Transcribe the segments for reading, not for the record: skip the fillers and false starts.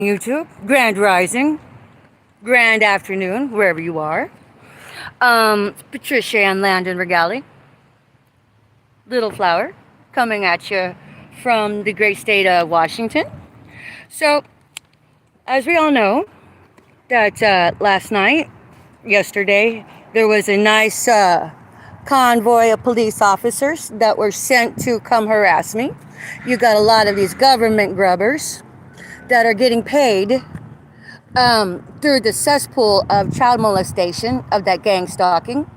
YouTube, Grand Rising, Grand Afternoon, wherever you are. Patricia and Landon Regali, Little Flower, coming at you from the great state of Washington. So, as we all know, that last night, yesterday, there was a nice convoy of police officers that were sent to come harass me. You got a lot of these government grubbers that are getting paid through the cesspool of child molestation, of that gang stalking.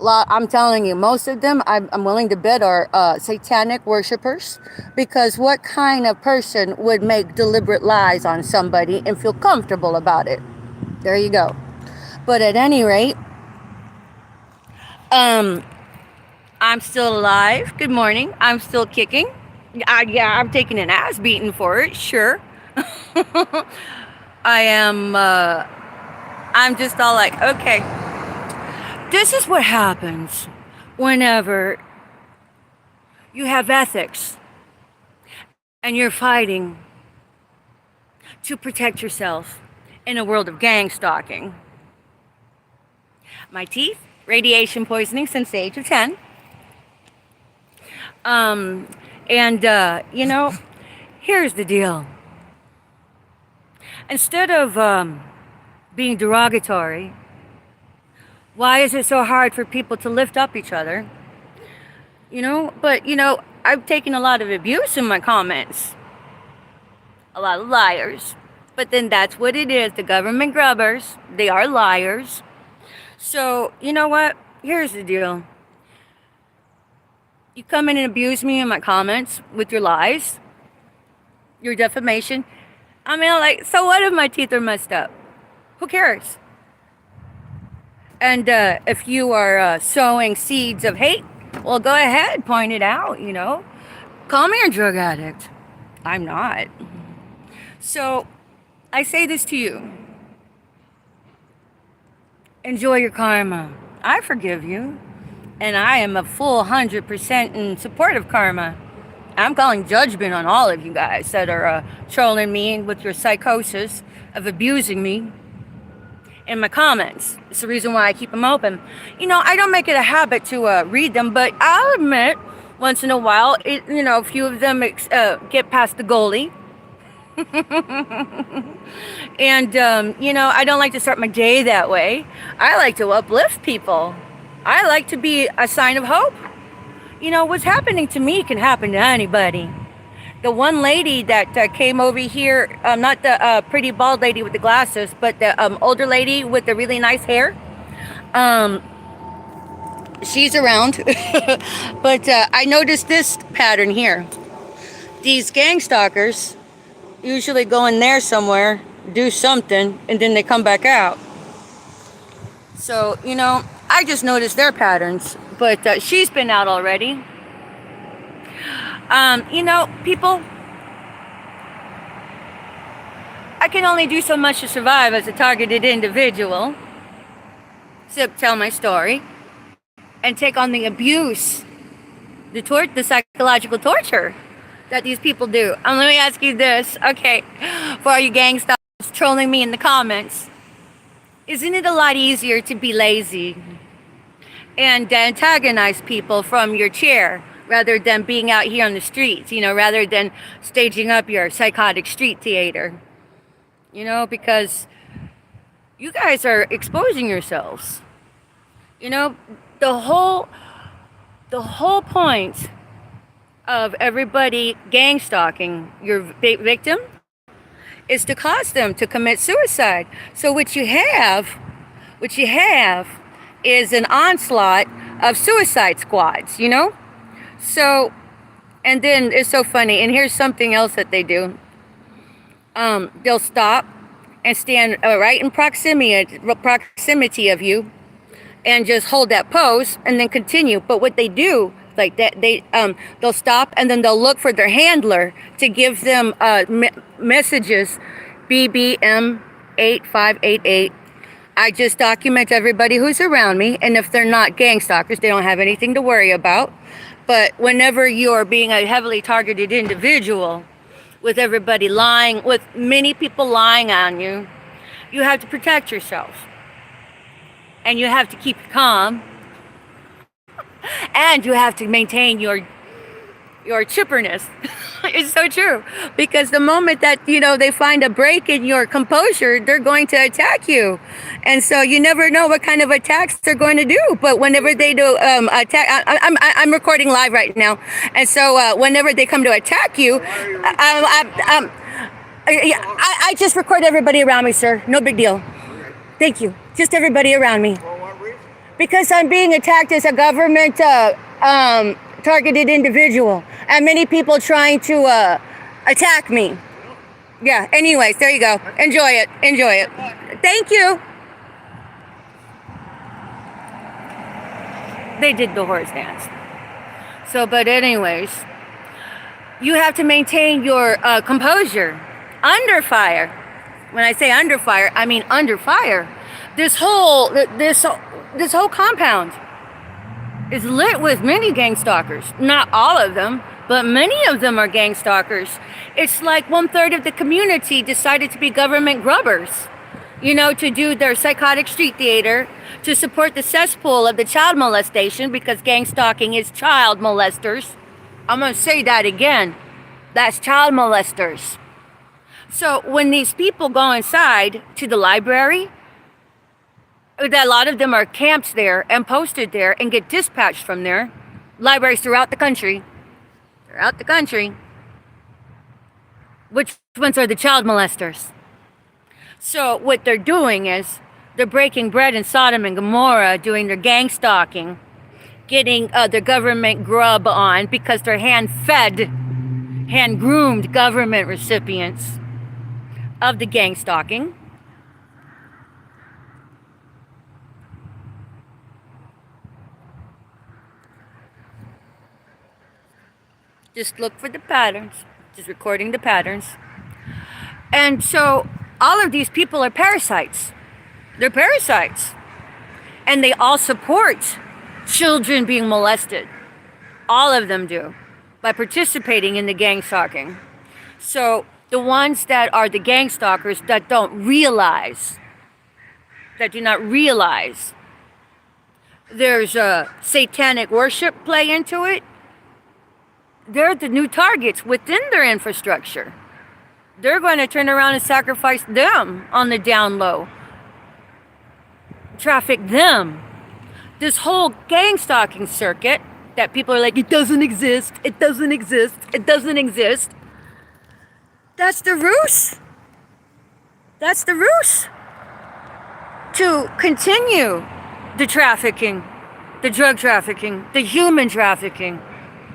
I'm telling you, most of them, I'm willing to bet, are satanic worshipers, because what kind of person would make deliberate lies on somebody and feel comfortable about it? There you go. But at any rate, I'm still alive. Good morning. I'm still kicking. Yeah, I'm taking an ass beating for it, sure. I am, I'm just all like, okay, this is what happens whenever you have ethics and you're fighting to protect yourself in a world of gang stalking. My teeth, radiation poisoning since the age of 10. Here's the deal. Instead of being derogatory, why is it so hard for people to lift up each other? I've taken a lot of abuse in my comments. A lot of liars. But then that's what it is. The government grubbers, they are liars. So, you know what? Here's the deal. You come in and abuse me in my comments with your lies, your defamation. I mean, like, so what if my teeth are messed up? Who cares? And if you are sowing seeds of hate, well, go ahead, point it out, Call me a drug addict. I'm not. So, I say this to you. Enjoy your karma. I forgive you. And I am a full 100% in support of karma. I'm calling judgment on all of you guys that are trolling me with your psychosis of abusing me in my comments. It's the reason why I keep them open. I don't make it a habit to read them, but I'll admit, once in a while, a few of them get past the goalie. And, I don't like to start my day that way. I like to uplift people. I like to be a sign of hope. What's happening to me can happen to anybody. The one lady that came over here, not the pretty bald lady with the glasses, but the older lady with the really nice hair, she's around. But I noticed this pattern here. These gang stalkers usually go in there somewhere, do something, and then they come back out. So, I just noticed their patterns. But she's been out already. People, I can only do so much to survive as a targeted individual. So tell my story and take on the abuse, the psychological torture that these people do. Let me ask you this, okay, for all you gang stalkers trolling me in the comments, isn't it a lot easier to be lazy and antagonize people from your chair rather than being out here on the streets, rather than staging up your psychotic street theater? Because you guys are exposing yourselves. The whole point of everybody gang stalking your victim is to cause them to commit suicide. So what you have is an onslaught of suicide squads, So, and then it's so funny. And here's something else that they do. They'll stop and stand right in proximity of you and just hold that pose and then continue. But what they do, like that, they'll stop and then they'll look for their handler to give them messages, BBM 8588. I just document everybody who's around me, and if they're not gang stalkers, they don't have anything to worry about. But whenever you're being a heavily targeted individual, with everybody lying, with many people lying on you, you have to protect yourself. And you have to keep calm. And you have to maintain your chipperness. It's so true, because the moment that they find a break in your composure, they're going to attack you, and so you never know what kind of attacks they're going to do. But whenever they do attack, I'm recording live right now, and so whenever they come to attack you, I just record everybody around me, sir. No big deal. Thank you. Just everybody around me. Because I'm being attacked as a government targeted individual, and many people trying to attack me. Yeah, anyways, there you go. Enjoy it. Enjoy it. Thank you. They did the horse dance. So, but anyways, you have to maintain your composure under fire. When I say under fire, I mean under fire. This whole compound is lit with many gang stalkers. Not all of them, but many of them are gang stalkers. It's like 1/3 of the community decided to be government grubbers, to do their psychotic street theater, to support the cesspool of the child molestation, because gang stalking is child molesters. I'm going to say that again. That's child molesters. So when these people go inside to the library, that a lot of them are camped there and posted there and get dispatched from there. Libraries throughout the country. Which ones are the child molesters? So what they're doing is they're breaking bread in Sodom and Gomorrah, doing their gang stalking, getting their government grub on, because they're hand-fed, hand-groomed government recipients of the gang stalking. Just look for the patterns. Just recording the patterns. And so all of these people are parasites. They're parasites. And they all support children being molested. All of them do. By participating in the gang stalking. So the ones that are the gang stalkers that do not realize there's a satanic worship play into it, they're the new targets within their infrastructure. They're going to turn around and sacrifice them on the down low. Traffic them. This whole gang stalking circuit that people are like, it doesn't exist, it doesn't exist, it doesn't exist. That's the ruse. That's the ruse. To continue the trafficking, the drug trafficking, the human trafficking,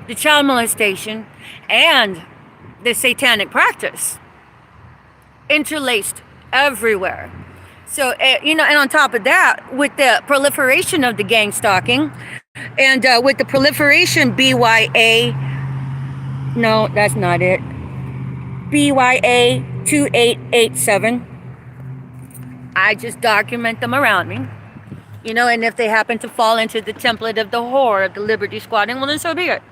the child molestation, and the satanic practice interlaced everywhere. So, and on top of that, with the proliferation of the gang stalking, and with the proliferation BYA, no, that's not it, BYA 2887, I just document them around me, and if they happen to fall into the template of the whore of the liberty squatting, well, then so be it.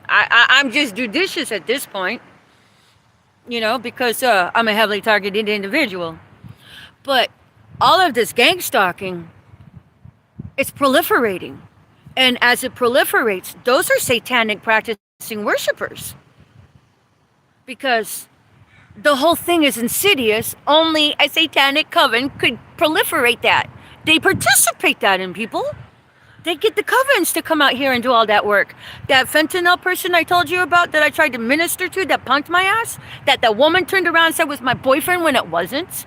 I'm just judicious at this point, because I'm a heavily targeted individual. But all of this gang stalking, it's proliferating. And as it proliferates, those are satanic practicing worshipers. Because the whole thing is insidious. Only a satanic coven could proliferate that. They participate that in people. They get the covens to come out here and do all that work. That fentanyl person I told you about that I tried to minister to that punked my ass, that the woman turned around and said was my boyfriend when it wasn't.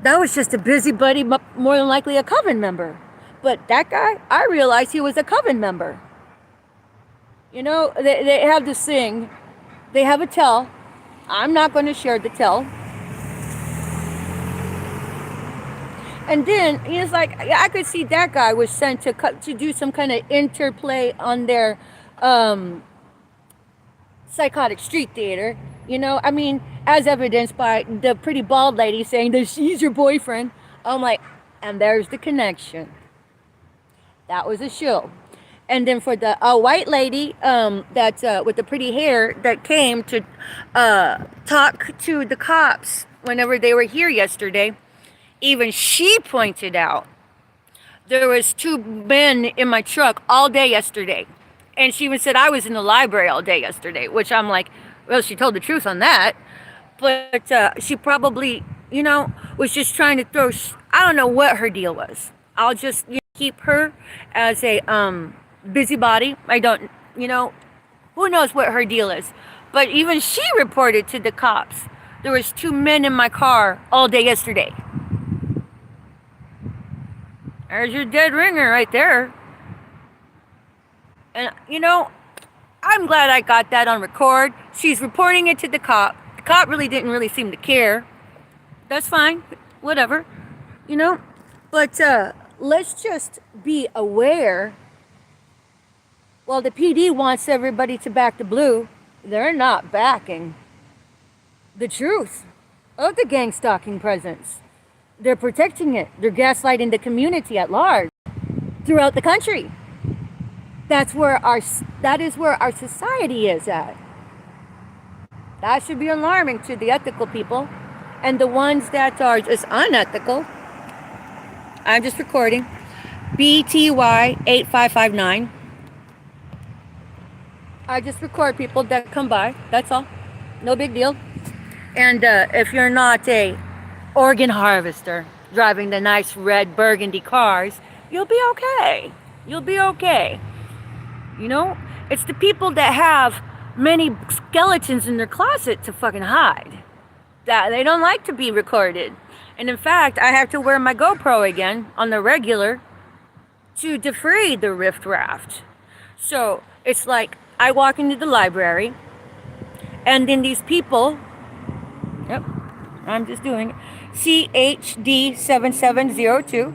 That was just a busybody, more than likely a coven member. But that guy, I realized he was a coven member. They have this thing. They have a tell. I'm not going to share the tell. And then he's like, I could see that guy was sent to do some kind of interplay on their psychotic street theater. As evidenced by the pretty bald lady saying that she's your boyfriend. I'm like, and there's the connection. That was a show. And then for the white lady that with the pretty hair that came to talk to the cops whenever they were here yesterday, even she pointed out there was two men in my truck all day yesterday. And she even said I was in the library all day yesterday, which I'm like, well, she told the truth on that. But she probably, was just trying to throw, I don't know what her deal was. I'll just keep her as a busybody. I don't, who knows what her deal is. But even she reported to the cops there was two men in my car all day yesterday. There's your dead ringer right there. And, I'm glad I got that on record. She's reporting it to the cop. The cop didn't really seem to care. That's fine. Whatever. But let's just be aware. While the PD wants everybody to back the blue, they're not backing the truth of the gang stalking presence. They're protecting it. They're gaslighting the community at large throughout the country. That is where our society is at. That should be alarming to the ethical people and the ones that are just unethical. I'm just recording. BTY 8559. I just record people that come by. That's all. No big deal. And if you're not a organ harvester driving the nice red burgundy cars, you'll be okay. You'll be okay. It's the people that have many skeletons in their closet to fucking hide. That they don't like to be recorded. And in fact, I have to wear my GoPro again on the regular to defray the riffraff. So it's like I walk into the library and then these people, yep, I'm just doing it, CHD7702.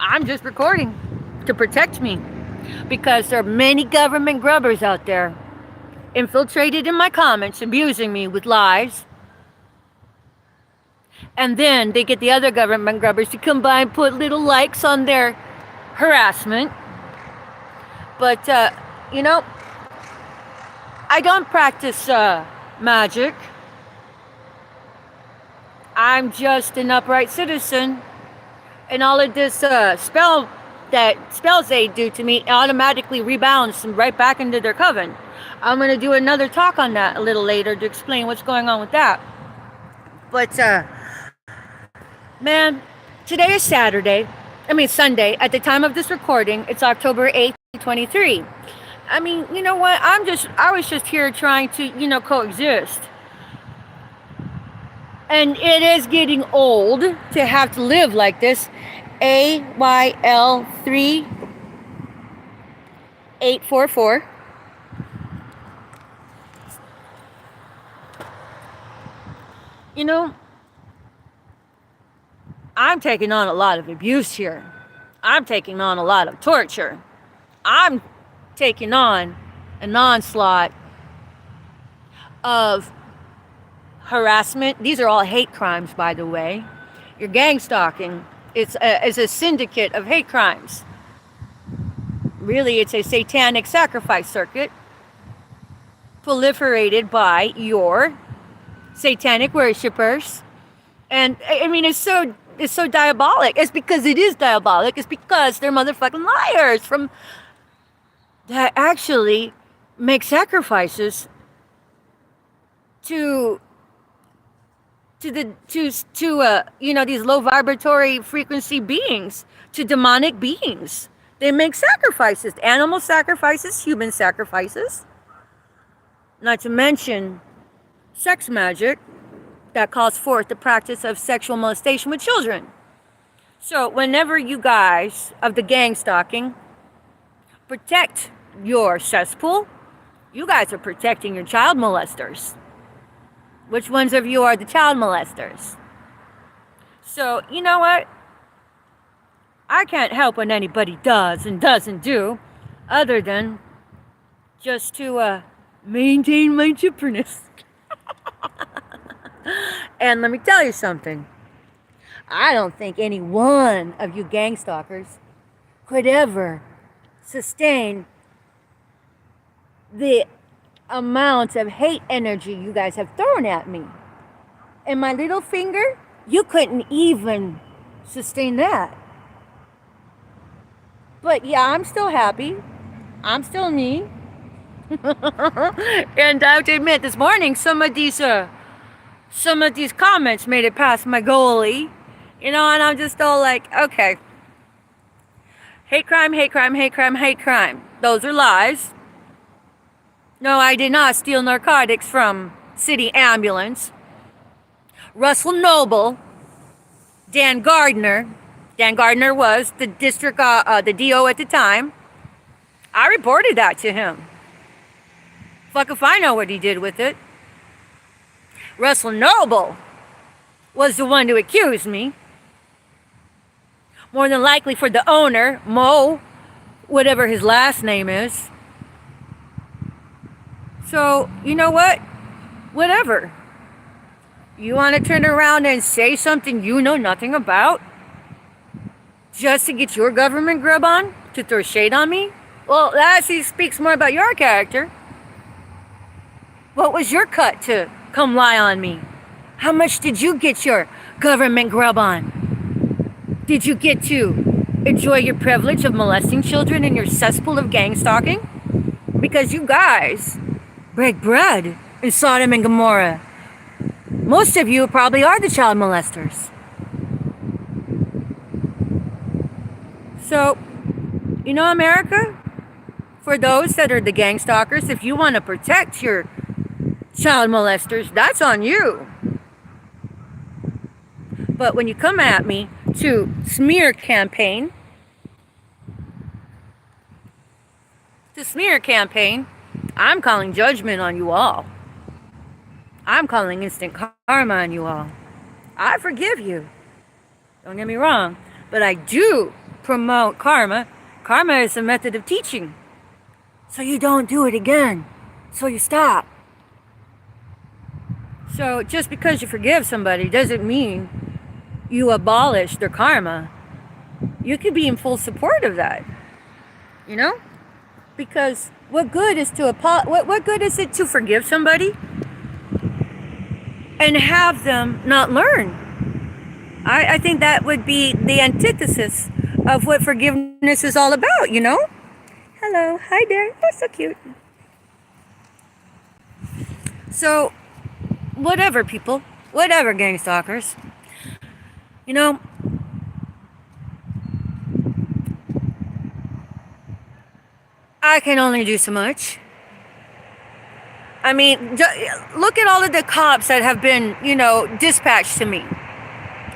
I'm just recording to protect me because there are many government grubbers out there infiltrated in my comments, abusing me with lies. And then they get the other government grubbers to come by and put little likes on their harassment. But, I don't practice magic. I'm just an upright citizen. And all of this spells they do to me automatically rebounds right back into their coven. I'm going to do another talk on that a little later to explain what's going on with that. But, man, today is Sunday. At the time of this recording, it's October 8th, 2023. You know what? I was just here trying to, coexist. And it is getting old to have to live like this. AYL3844. I'm taking on a lot of abuse here. I'm taking on a lot of torture. I'm taking on an onslaught of harassment. These are all hate crimes, by the way. Your gang stalking is a syndicate of hate crimes. Really, it's a satanic sacrifice circuit proliferated by your satanic worshippers. And it's so diabolic. It's because it is diabolic. It's because they're motherfucking liars that actually make sacrifices to these low vibratory frequency beings, to demonic beings. They make sacrifices, animal sacrifices, human sacrifices. Not to mention sex magic that calls forth the practice of sexual molestation with children. So whenever you guys of the gang stalking protect your cesspool, you guys are protecting your child molesters. Which ones of you are the child molesters? So, you know what? I can't help what anybody does and doesn't do, other than just to maintain my chipperness. And let me tell you something. I don't think any one of you gang stalkers could ever sustain the amount of hate energy you guys have thrown at me. And my little finger, you couldn't even sustain that. But yeah, I'm still happy. I'm still me. And I have to admit, this morning, some of these comments made it past my goalie. And I'm just all like, okay. Hate crime, hate crime, hate crime, hate crime. Those are lies. No, I did not steal narcotics from City Ambulance. Russell Noble, Dan Gardner was the district, the DO at the time. I reported that to him. Fuck if I know what he did with it. Russell Noble was the one to accuse me. More than likely for the owner, Mo, whatever his last name is. So, you know what? Whatever. You want to turn around and say something you know nothing about? Just to get your government grub on? To throw shade on me? Well, that actually speaks more about your character. What was your cut to come lie on me? How much did you get your government grub on? Did you get to enjoy your privilege of molesting children in your cesspool of gang stalking? Because you guys break bread in Sodom and Gomorrah. Most of you probably are the child molesters. So, America, for those that are the gang stalkers, if you want to protect your child molesters, that's on you. But when you come at me to smear campaign, I'm calling judgment on you all. I'm calling instant karma on you all. I forgive you. Don't get me wrong. But I do promote karma. Karma is a method of teaching. So you don't do it again. So you stop. So just because you forgive somebody doesn't mean you abolish their karma. You could be in full support of that. Because what good is what good is it to forgive somebody and have them not learn? I think that would be the antithesis of what forgiveness is all about, Hello, hi there, that's so cute. So, whatever people, whatever gang stalkers, I can only do so much. I mean, look at all of the cops that have been, dispatched to me.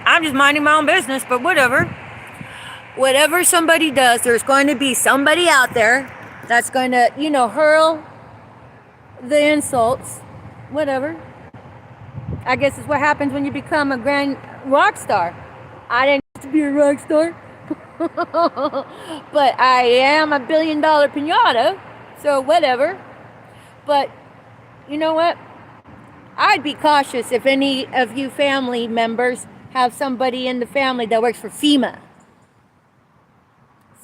I'm just minding my own business, but whatever. Whatever somebody does, there's going to be somebody out there that's going to, hurl the insults. Whatever. I guess it's what happens when you become a grand rock star. I didn't used to be a rock star. But I am a $1 billion pinata. So whatever. But you know what? I'd be cautious if any of you family members have somebody in the family that works for FEMA.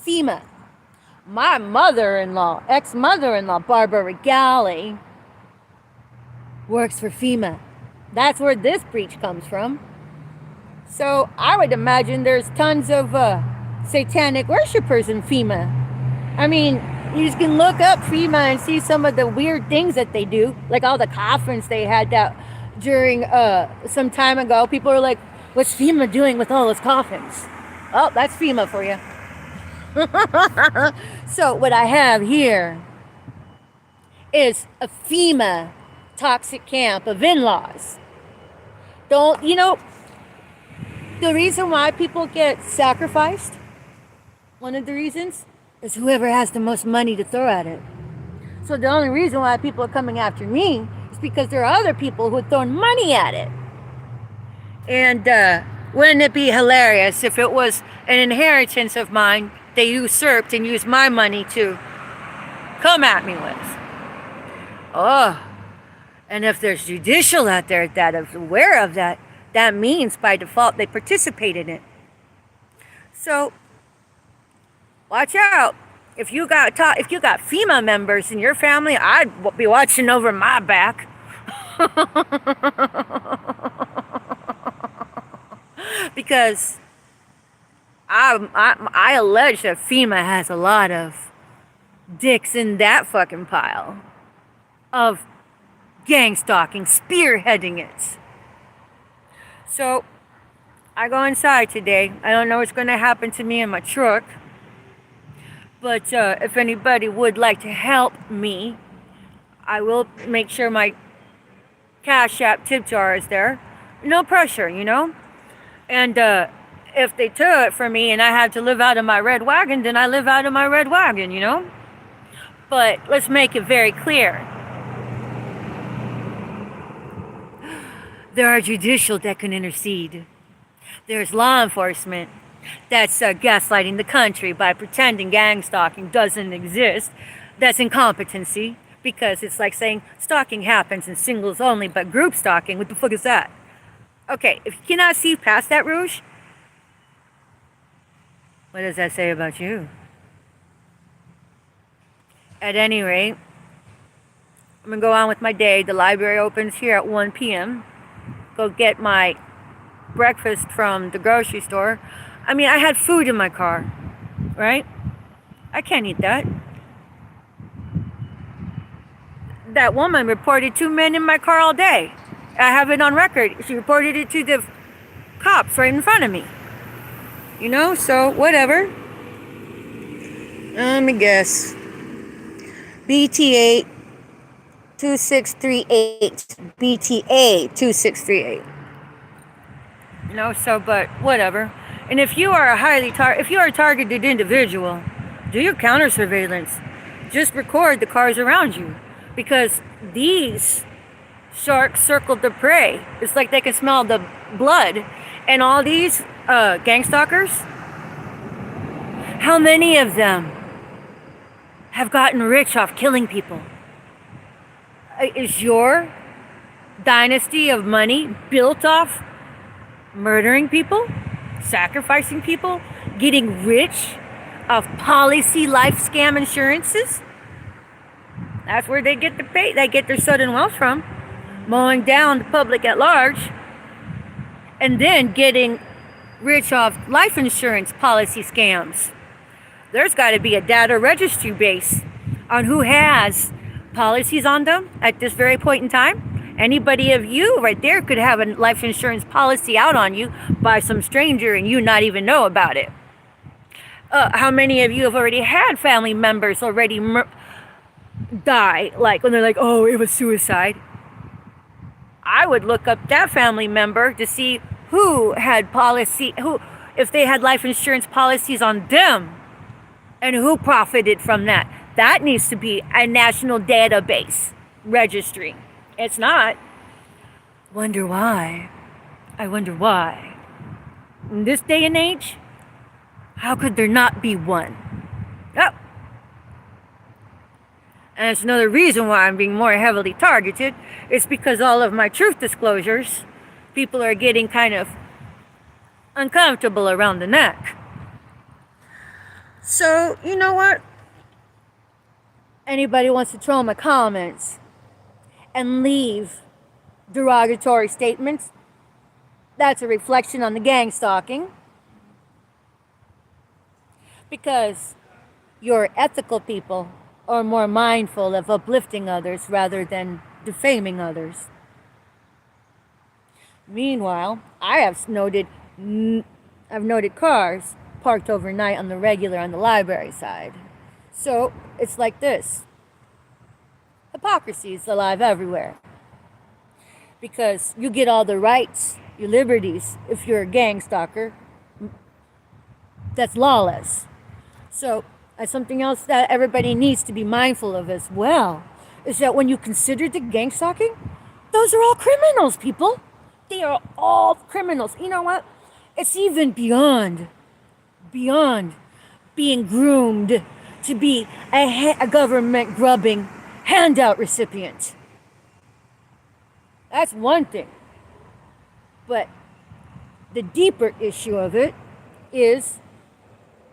FEMA. My mother-in-law, ex-mother-in-law, Barbara Regali, works for FEMA. That's where this breach comes from. So I would imagine there's tons of satanic worshipers in FEMA. I mean, you just can look up FEMA and see some of the weird things that they do, like all the coffins they had that during some time ago. People are like, what's FEMA doing with all those coffins? Oh, that's FEMA for you. So what I have here is a FEMA toxic camp of in-laws. The reason why people get sacrificed, one of the reasons, is whoever has the most money to throw at it. So the only reason why people are coming after me is because there are other people who are throwing money at it. And wouldn't it be hilarious if it was an inheritance of mine they usurped and used my money to come at me with? Oh, and if there's judicial out there that is aware of that, that means by default they participate in it. So watch out. If you got FEMA members in your family, I'd be watching over my back. Because I allege that FEMA has a lot of dicks in that fucking pile of gang stalking, spearheading it. So I go inside today. I don't know what's going to happen to me in my truck. But if anybody would like to help me, I will make sure my Cash App tip jar is there. No pressure, you know? And if they took it from me and I had to live out of my red wagon, then I live out of my red wagon, you know? But let's make it very clear. There are judicial that can intercede. There's law enforcement that's gaslighting the country by pretending gang stalking doesn't exist. That's incompetency, because it's like saying stalking happens in singles only, but group stalking, what the fuck is that? Okay, if you cannot see past that, Rouge, what does that say about you? At any rate, I'm gonna go on with my day. The library opens here at 1 p.m. Go get my breakfast from the grocery store. I mean, I had food in my car, right? I can't eat that. That woman reported 2 men in my car all day. I have it on record. She reported it to the cops right in front of me. You know, so whatever. Let me guess. BT8 2638. BTA 2638. You know, so, but whatever. And if you are if you are a targeted individual, do your counter surveillance. Just record the cars around you, because these sharks circled the prey. It's like they can smell the blood. And all these gang stalkers, how many of them have gotten rich off killing people? Is your dynasty of money built off murdering people, sacrificing people, getting rich off policy life scam insurances? That's where they get their sudden wealth from, mowing down the public at large, and then getting rich off life insurance policy scams. There's got to be a data registry base on who has policies on them at this very point in time. Anybody of you right there could have a life insurance policy out on you by some stranger and you not even know about it. How many of you have already had family members already die, like when they're like, oh, it was suicide? I would look up that family member to see who had if they had life insurance policies on them, and who profited from that. That needs to be a national database registry. It's not. Wonder why? I wonder why. In this day and age, how could there not be one? Oh. And it's another reason why I'm being more heavily targeted. It's because all of my truth disclosures, people are getting kind of uncomfortable around the neck. So, you know what? Anybody wants to throw in my comments and leave derogatory statements, that's a reflection on the gang stalking. Because your ethical people are more mindful of uplifting others rather than defaming others. Meanwhile, I've noted cars parked overnight on the regular on the library side. So it's like this. Hypocrisy is alive everywhere. Because you get all the rights, your liberties, if you're a gang stalker. That's lawless. So that's something else that everybody needs to be mindful of as well, is that when you consider the gang stalking, those are all criminals, people. They are all criminals. You know what? It's even beyond being groomed to be a government grubbing handout recipient. That's one thing. But the deeper issue of it is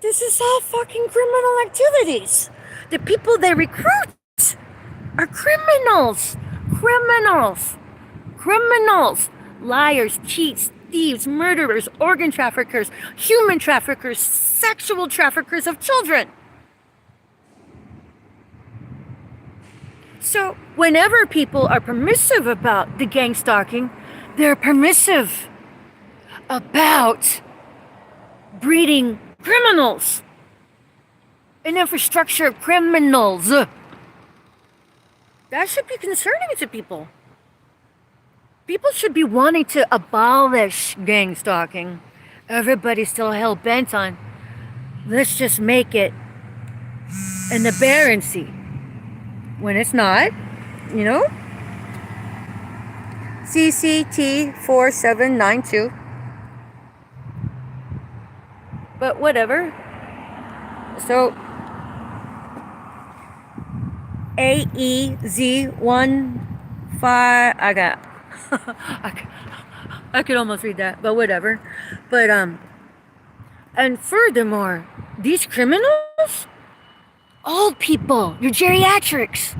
this is all fucking criminal activities. The people they recruit are criminals. Criminals. Criminals. Liars, cheats, thieves, murderers, organ traffickers, human traffickers, sexual traffickers of children. So whenever people are permissive about the gang stalking, they're permissive about breeding criminals, an infrastructure of criminals. That should be concerning to people. People should be wanting to abolish gang stalking. Everybody's still hell-bent on, let's just make it an aberrancy. When it's not, you know? CCT 4792. But whatever. So AEZ15, I got I could almost read that, but whatever. But and furthermore, these criminals, old people, your geriatrics,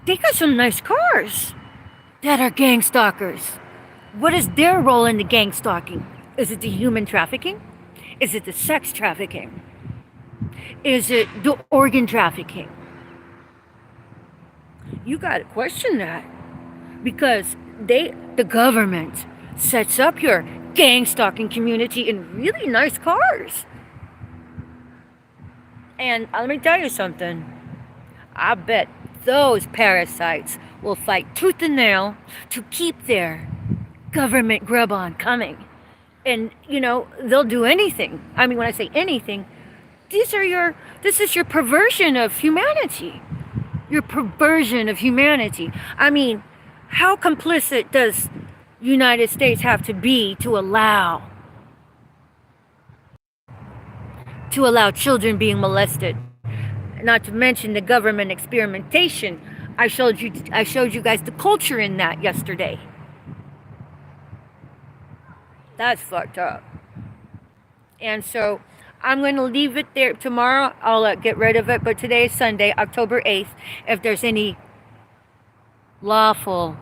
they got some nice cars that are gang stalkers. What is their role in the gang stalking? Is it the human trafficking? Is it the sex trafficking? Is it the organ trafficking? You gotta question that, because the government sets up your gang stalking community in really nice cars. And let me tell you something. I bet those parasites will fight tooth and nail to keep their government grub on coming. And, you know, they'll do anything. I mean, when I say anything, this is your perversion of humanity. Your perversion of humanity. I mean, how complicit does United States have to be to allow children being molested? Not to mention the government experimentation. I showed you guys the culture in that yesterday. That's fucked up. And so I'm going to leave it there. Tomorrow I'll get rid of it. But today is Sunday, October 8th. If there's any lawful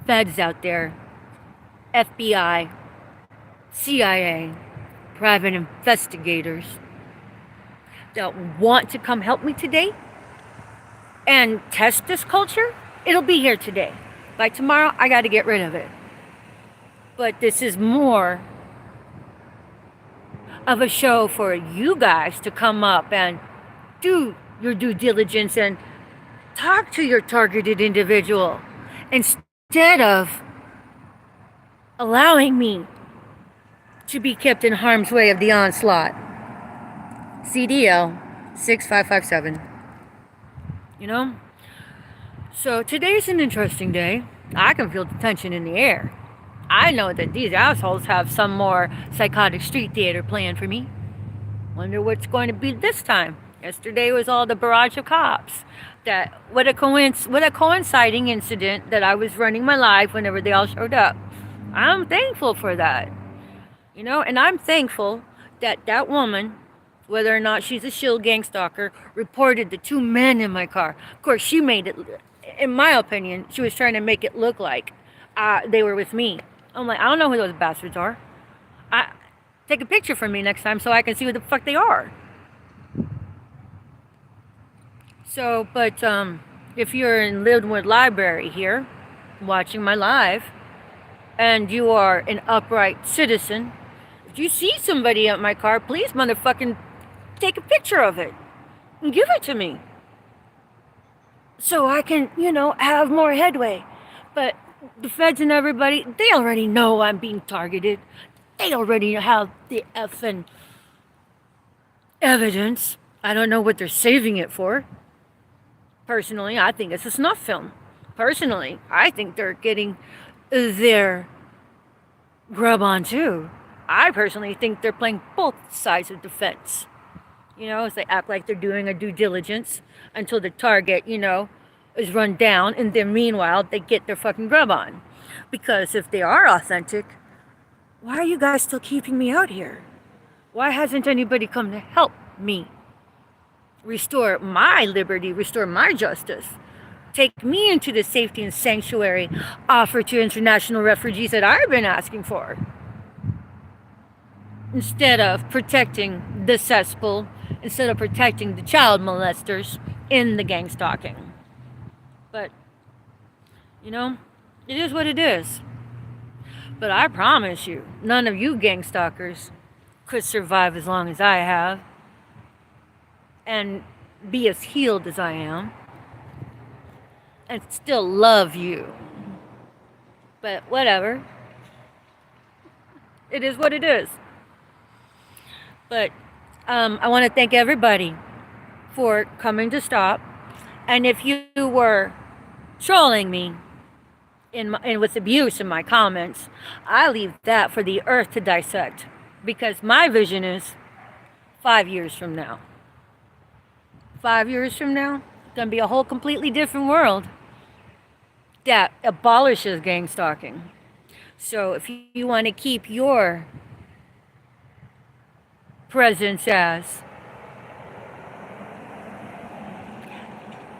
feds out there, FBI, CIA, private investigators that want to come help me today and test this culture, it'll be here today. By tomorrow, I got to get rid of it. But this is more of a show for you guys to come up and do your due diligence and talk to your targeted individual instead of allowing me to be kept in harm's way of the onslaught. CDL 6557. You know? So today's an interesting day. I can feel the tension in the air. I know that these assholes have some more psychotic street theater planned for me. Wonder what's going to be this time. Yesterday was all the barrage of cops. What a coinciding incident that I was running my live whenever they all showed up. I'm thankful for that. You know, and I'm thankful that that woman, whether or not she's a shill gang stalker, reported the two men in my car. Of course, she made it, in my opinion, she was trying to make it look like they were with me. I'm like, I don't know who those bastards are. Take a picture for me next time so I can see who the fuck they are. So, but if you're in Linwood Library here, watching my live, and you are an upright citizen, if you see somebody at my car, please motherfucking take a picture of it and give it to me. So I can, you know, have more headway. But the feds and everybody, they already know I'm being targeted. They already have the effing evidence. I don't know what they're saving it for. Personally, I think it's a snuff film. Personally, I think they're getting their grub on too. I personally think they're playing both sides of the fence. You know, as they act like they're doing a due diligence until the target, you know, is run down, and then meanwhile they get their fucking grub on. Because if they are authentic, why are you guys still keeping me out here? Why hasn't anybody come to help me restore my liberty, restore my justice, take me into the safety and sanctuary offered to international refugees that I've been asking for? Instead of protecting the cesspool, instead of protecting the child molesters in the gang stalking. But, you know, it is what it is. But I promise you, none of you gang stalkers could survive as long as I have and be as healed as I am and still love you. But whatever. It is what it is. But I want to thank everybody for coming to stop. And if you were trolling me and with abuse in my comments, I leave that for the earth to dissect. Because my vision is 5 years from now. 5 years from now, it's going to be a whole completely different world that abolishes gang stalking. So if you want to keep your presence as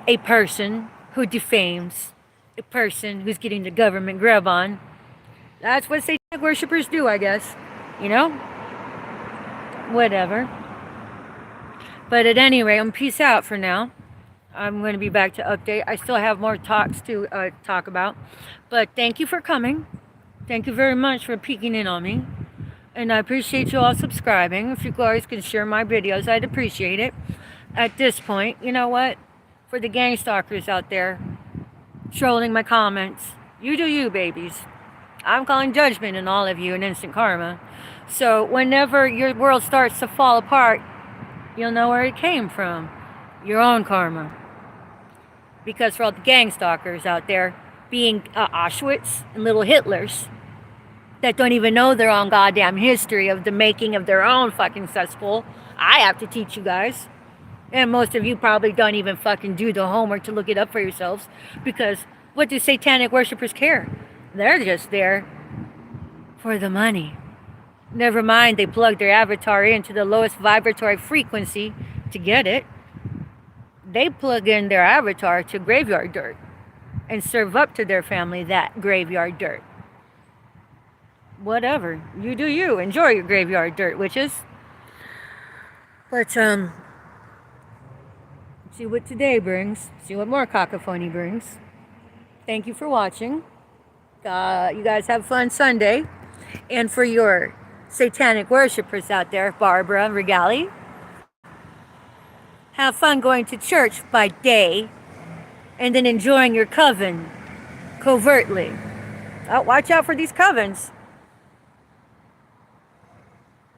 a person who defames, a person who's getting the government grub on, that's what satanic worshippers do, I guess. You know? Whatever. But at any rate, peace out for now. I'm going to be back to update. I still have more talks to talk about. But thank you for coming. Thank you very much for peeking in on me. And I appreciate you all subscribing. If you guys can share my videos, I'd appreciate it. At this point, you know what? For the gang stalkers out there trolling my comments, you do you, babies. I'm calling judgment on all of you and instant karma. So whenever your world starts to fall apart, you'll know where it came from. Your own karma. Because for all the gang stalkers out there being Auschwitz and little Hitlers that don't even know their own goddamn history of the making of their own fucking cesspool, I have to teach you guys. And most of you probably don't even fucking do the homework to look it up for yourselves. Because what do satanic worshippers care? They're just there for the money. Never mind, they plug their avatar into the lowest vibratory frequency to get it. They plug in their avatar to graveyard dirt and serve up to their family that graveyard dirt. Whatever. You do you. Enjoy your graveyard dirt, witches. But, see what today brings. See what more cacophony brings. Thank you for watching. You guys have fun Sunday. And for your satanic worshippers out there, Barbara, Regali, have fun going to church by day and then enjoying your coven covertly. Watch out for these covens.